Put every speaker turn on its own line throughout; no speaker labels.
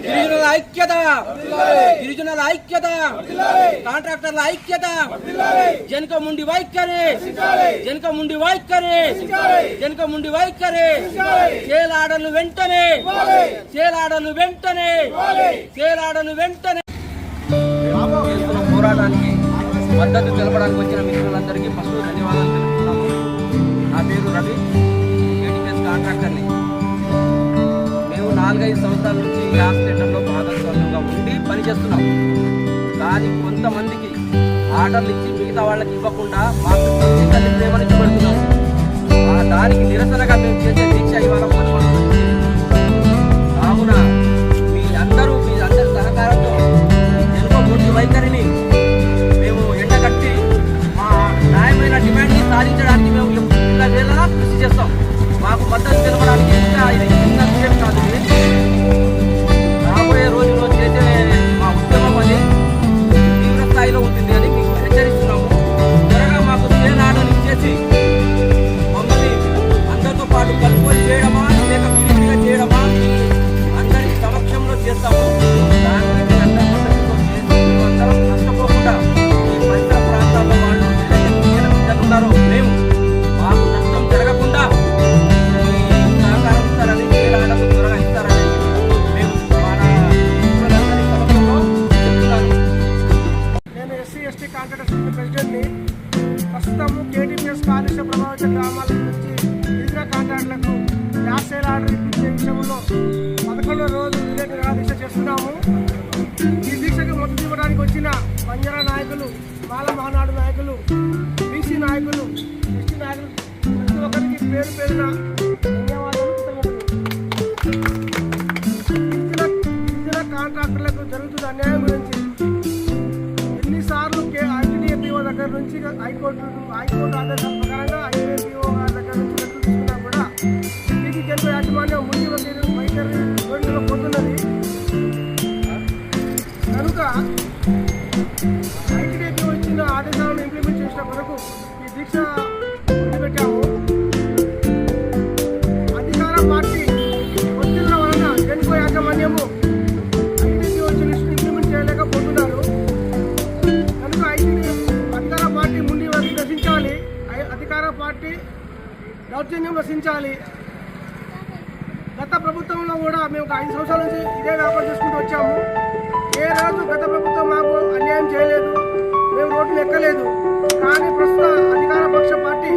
గిరిజనుల ఐక్యత, గిరిజనుల ఐక్యత, కాంట్రాక్టర్ల ఐక్యత, జనకముండి వైఖరి, జనకముండి వైఖరి, జనకముండి వైఖరి, చేలాడలు వెంటనే, చేలాడలు వెంటనే, చేలాడలు వెంటనే. పోరాటానికి మద్దతు తెలపడానికి వచ్చిన మిత్రులందరికీ ఫస్ట్ ధన్యవాదాలు తెలుపుతున్నాము. నా పేరు రవి, కేటీపీఎస్ కాంట్రాక్టర్ని. మేము 4-5 సంవత్సరాల నుంచి గ్యాస్ టెండర్లో భాగస్వామ్యంగా ఉండి పనిచేస్తున్నాం. కానీ కొంతమందికి ఆర్డర్లు ఇచ్చి మిగతా వాళ్ళకి ఇవ్వకుండా మాకు తల్లి ప్రేమని చూపెడుతున్నాం. దానికి నిరసనగా మేము చేసే దీక్ష ఇవాళ కావున మీ అందరి సహకారంతో జనకముండి వైఖరిని మేము ఎండగట్టి మా న్యాయమైన డిమాండ్ని సాధించడానికి మేము ఇలా వేళలా కృషి చేస్తాం. మాకు మద్దతు తెలపడానికి ఇది చిన్న విషయం కాదు. రాబోయే రోజుల్లో చేసే మా ఉద్యమం అది తీవ్ర స్థాయిలో ఉంటుంది అని మీకు హెచ్చరిస్తున్నాము. త్వరగా మాకు చేనాడని ఇచ్చేసి మమ్మల్ని అందరితో పాటు కలుపుకొని చేయడమా లేక విడిగా చేయడమా అందరి సమక్షంలో చేస్తాము. దాని గురించి అందరం నష్టపోకుండా ఈ పరిసర ప్రాంతాల్లో వాళ్ళు ఉన్నారో మేము మాకు నష్టం జరగకుండా సహకారం ఇస్తారని, చేరాడకు త్వరగా ఇస్తారని మేము మన సమక్షంలో చెప్తున్నాను.
నేను SC/ST కాంట్రాక్టర్స్ ప్రెసిడెంట్ని. ప్రస్తుతం కేటీపీఎస్ కాలుష్య ప్రభావిత గ్రామాల నుంచి గిరిజన కాంట్రాక్టర్లకు గ్యాస్ సేల్ ఆర్డర్ ఇప్పించే విషయంలో 11వ రోజు రిలే నిరాదీక్ష చేస్తున్నాము. ఈ దీక్షకు మద్దతు ఇవ్వడానికి వచ్చిన బంజారా నాయకులు, మాల మహానాడు నాయకులు, BC నాయకులు, ST నాయకులు ప్రతి ఒక్కరికి పేరు పేరున ధన్యవాదాలు, కృతజ్ఞతలు. గిరిజన కాంట్రాక్టర్లకు జరుగుతున్న అన్యాయం గురించి ఎన్నిసార్లు ITDA దగ్గర నుంచి హైకోర్టు ఆదేశాల ప్రకారంగా ITDA గారి దగ్గర నుంచి లెక్కలు తీసుకున్నా కూడా దీనికి జన్మ యాజమాన్యం ముందు వైఖరి రోజుల్లో పోతున్నది. కనుక ITDA వచ్చిన ఆదేశాలను ఇంప్లిమెంట్ చేసిన కొరకు ఈ దీక్ష మొదలుపెట్టాము. అధికార పార్టీ ఒత్తిళ్ల వలన జన్మ యాజమాన్యము ITDA వచ్చిన లిస్టును ఇంప్లిమెంట్ చేయలేకపోతున్నారు. కనుక అధికార పార్టీ ముందు వరకు నశించాలి, అధికార పార్టీ దౌర్జన్యం నశించాలి. గత ప్రభుత్వంలో కూడా మేము 5 సంవత్సరాల నుంచి ఇదే వ్యాపారం చేసుకుంటూ వచ్చాము. ఏ రోజు గత ప్రభుత్వం మాకు అన్యాయం చేయలేదు, మేము రోడ్లు ఎక్కలేదు. కానీ ప్రస్తుత అధికార పార్టీ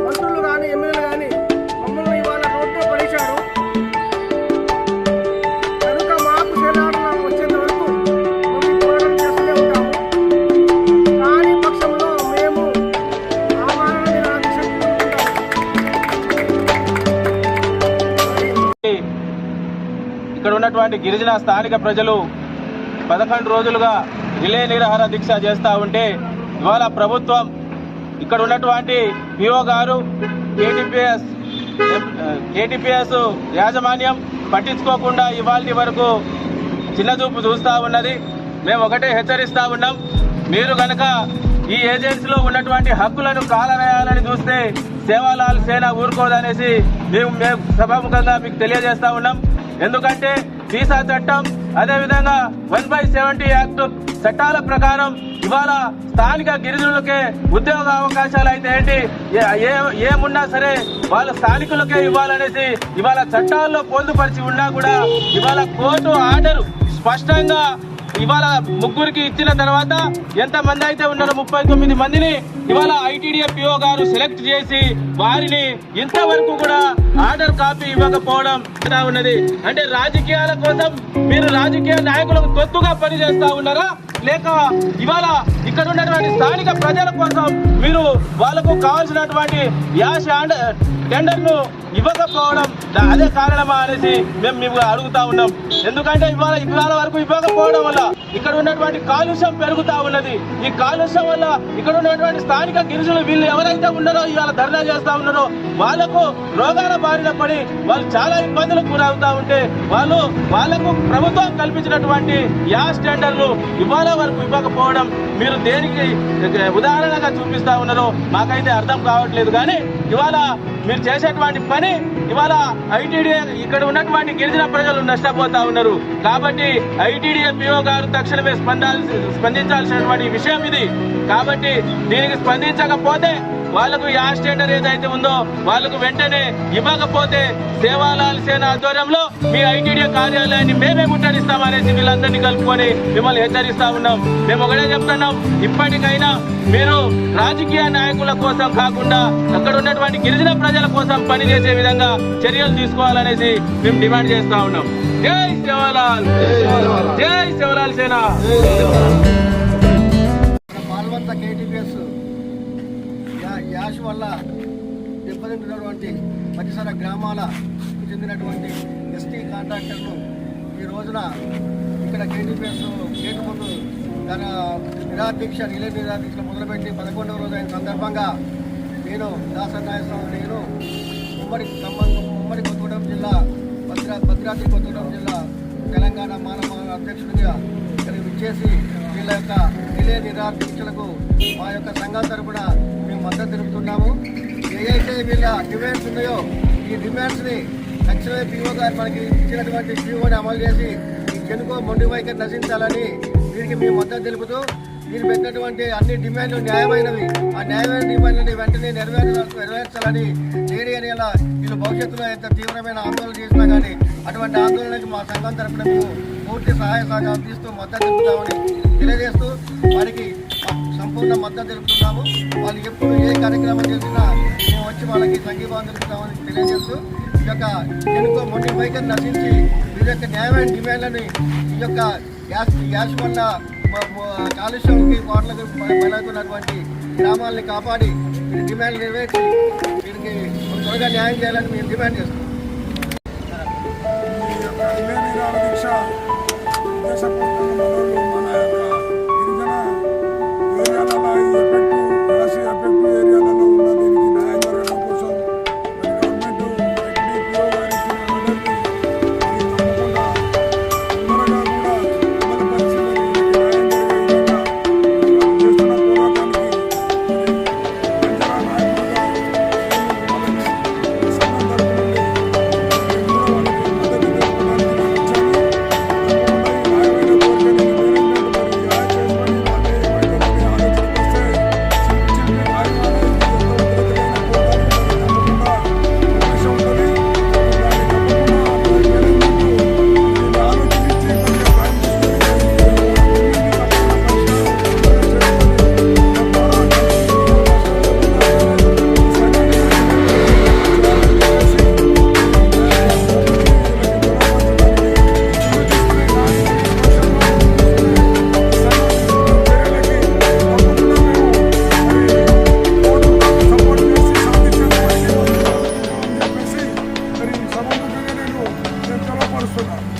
మంత్రులు కానీ ఎమ్మెల్యేలు కానీ మమ్మల్ని ఇవాళ రోడ్లో పడేశారు. కనుక మాకు సేలాటలు వచ్చేంత వరకు మేము పోరాటం చేస్తూనే ఉంటాము. కానీ పక్షంలో మేము ఆమరణ నిరాదీక్ష
ఇక్కడ ఉన్నటువంటి గిరిజన స్థానిక ప్రజలు 11 రోజులుగా రిలే నిరాహార దీక్ష చేస్తూ ఉంటే ఇవాళ ప్రభుత్వం ఇక్కడ ఉన్నటువంటి PO గారు కేటీపీఎస్ యాజమాన్యం పట్టించుకోకుండా ఇవాళ వరకు చిన్నచూపు చూస్తూ ఉన్నది. మేము ఒకటే హెచ్చరిస్తూ ఉన్నాం, మీరు కనుక ఈ ఏజెన్సీలో ఉన్నటువంటి హక్కులను కాలవేయాలని చూస్తే సేవాలాల్ సేన ఊరుకోదనేసి మేము సభాముఖంగా మీకు తెలియజేస్తా ఉన్నాం. ఎందుకంటే వీసా చట్టం, అదేవిధంగా 1/70 యాక్ట్ చట్టాల ప్రకారం ఇవాళ స్థానిక గిరిజనులకే ఉద్యోగ అవకాశాలు అయితే ఏంటి ఏమున్నా సరే వాళ్ళ స్థానికులకే ఇవ్వాలనేసి ఇవాళ చట్టాల్లో పొందుపరిచి ఉన్నా కూడా ఇవాళ కోర్టు ఆర్డర్ స్పష్టంగా ఇవాళ ముగ్గురికి ఇచ్చిన తర్వాత ఎంతమంది అయితే ఉన్నారో 39 మందిని ఇవాళ ITDA PO గారు సెలెక్ట్ చేసి వారిని ఇంతవరకు కూడా ఆర్డర్ కాపీ ఇవ్వకపోవడం ఉన్నది. అంటే రాజకీయాల కోసం మీరు రాజకీయ నాయకులకు తొత్తుగా పనిచేస్తా ఉన్నారా, లేక ఇవాళ ఇక్కడ ఉన్నటువంటి స్థానిక ప్రజల కోసం మీరు వాళ్ళకు కావాల్సినటువంటి గ్యాస్ టెండర్ను ఇవ్వకపోవడం అదే కారణమా అనేసి మేము అడుగుతా ఉన్నాం. ఎందుకంటే ఇవాళ వరకు ఇవ్వకపోవడం వల్ల ఇక్కడ ఉన్నటువంటి కాలుష్యం పెరుగుతా ఉన్నది. ఈ కాలుష్యం వల్ల ఇక్కడ ఉన్నటువంటి స్థానిక గిరిజనులు వీళ్ళు ఎవరైతే ఉన్నారో ఇవాళ ధర్నా చేస్తా ఉన్నారో వాళ్ళకు రోగాల బారిన పడి వాళ్ళు చాలా ఇబ్బందులకు గురవుతా ఉంటే వాళ్ళకు ప్రభుత్వం కల్పించినటువంటి గ్యాస్ టెండర్లు ఇవాళ వరకు ఇవ్వకపోవడం మీరు దేనికి ఉదాహరణగా చూపిస్తా ఉన్నారో మాకైతే అర్థం కావట్లేదు. కానీ ఇవాళ మీరు చేసేటువంటి పని ఇవాళ ఐటీడీఏ ఇక్కడ ఉన్నటువంటి గిరిజన ప్రజలు నష్టపోతా ఉన్నారు. కాబట్టి ఐటీడీఏ పిఓ గారు తక్షణమే స్పందించాల్సినటువంటి విషయం ఇది. కాబట్టి దీనికి స్పందించకపోతే వాళ్లకు యాష్ టెండర్ ఏదైతే ఉందో వాళ్లకు వెంటనే ఇవ్వకపోతే సేవాలాల్ సేన ఆధ్వర్యంలో మీ ఐటీడీఏ కార్యాలయాన్ని మేమే ముట్టడిస్తామనేసి వీళ్ళందరినీ కలుపుకొని మిమ్మల్ని హెచ్చరిస్తా ఉన్నాం. మేము ఒకటే చెప్తున్నాం, ఇప్పటికైనా మీరు రాజకీయ నాయకుల కోసం కాకుండా అక్కడ ఉన్నటువంటి గిరిజన ప్రజల కోసం పనిచేసే విధంగా చర్యలు తీసుకోవాలనేసి మేము డిమాండ్ చేస్తా ఉన్నాం. జై సేవాలాల్, జై సేవాలాల్ సేన.
పాల్వంత కేటీపీఎస్ యాష్ వల్ల దెబ్బతింటున్నటువంటి పరిసర గ్రామాలకు చెందినటువంటి ఎస్టీ కాంట్రాక్టర్లు ఈ రోజున ఇక్కడ కేటీపీఎస్ గేటు ముందు తన రిలే నిరాదీక్ష మొదలుపెట్టి 11వ రోజు అయిన సందర్భంగా నేను దాసనాయస్వామి నేను ఉమ్మడి కొత్తగూడెం జిల్లా భద్రాద్రి కొత్తగూడెం జిల్లా తెలంగాణ మానవ అధ్యక్షుడిగా ఇక్కడికి విచ్చేసి వీళ్ళ యొక్క రిలే నిరాదీక్షలకు మా యొక్క సంఘం తరపున మేము మద్దతు తెలుపుతున్నాము. ఏదైతే వీళ్ళ డిమాండ్స్ ఉన్నాయో ఈ డిమాండ్స్ని తక్షణమే పీఓ గారు మనకి ఇచ్చినటువంటి పీఓని అమలు చేసి ఈ చెనుకో మొండి వైఖరి నశించాలని వీరికి మేము మద్దతు తెలుపుతూ మీరు పెట్టినటువంటి అన్ని డిమాండ్లు న్యాయమైనవి. ఆ న్యాయమైన డిమాండ్లని వెంటనే నెరవేర్చాలని ఏరియాలో వీళ్ళు భవిష్యత్తులో ఎంత తీవ్రమైన ఆందోళన చేసినా కానీ అటువంటి ఆందోళనకి మా సంఘం తరఫున మేము పూర్తి సహాయ సహకారం అందిస్తూ మద్దతు తెలుపుతామని తెలియజేస్తూ వారికి సంపూర్ణ మద్దతు తెలుపుతున్నాము. వాళ్ళు ఎప్పుడు ఏ కార్యక్రమం చేసినా మేము వచ్చి వాళ్ళకి సంఘీభావం తెలుపుతామని తెలియజేస్తూ ఈ యొక్క ఎన్నుకో మొండి వైఖరి నశించి వీరి యొక్క న్యాయమైన డిమాండ్లని ఈ యొక్క గ్యాస్ వల్ల కాలుష్యంకి కోట్లకు బలవుతున్నటువంటి గ్రామాలని కాపాడి వీరి డిమాండ్లు నెరవేర్చి వీరికి త్వరగా న్యాయం చేయాలని మేము డిమాండ్ చేస్తున్నాం.
నేను తెలపరుస్తున్నాను.